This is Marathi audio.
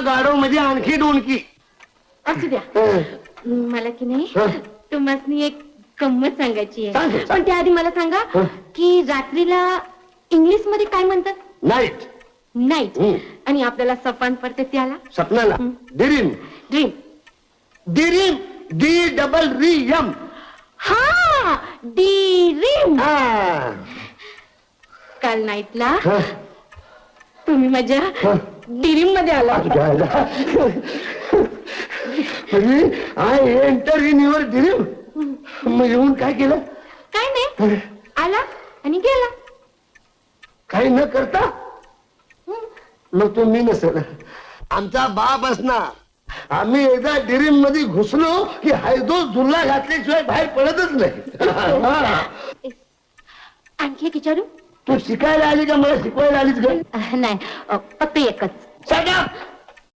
गाडो म्हणजे आणखी डोणकी. असू द्या. मला की नाही तुम्हाला एक गंमत सांगायची सांग, आहे. सांग. पण त्याआधी मला सांगा की रात्रीला इंग्लिश मध्ये काय म्हणतात? नाईट. नाईट. आणि आपल्याला सपान पडते त्याला सपनाला डिरीम. ड्रीम. डिरीम. DRREM. हा ड्रीम. काल नाईटला तुम्ही माझ्या ड्रीम मध्ये आला. I enter in your dream. मग येऊन काय केलं? काय नाही, आला आणि गेला. काही न करता. मग तो मी नसेल, आमचा बाप असणार. आम्ही एकदा ड्रीम मध्ये घुसलो की हायदो झुल्ला घातल्याशिवाय बाहेर पडतच नाही. आणखी एक विचारू? तू शिकायला आली का मला शिकवायला आलीच ग? नाही, फक्त एकच. Shut up!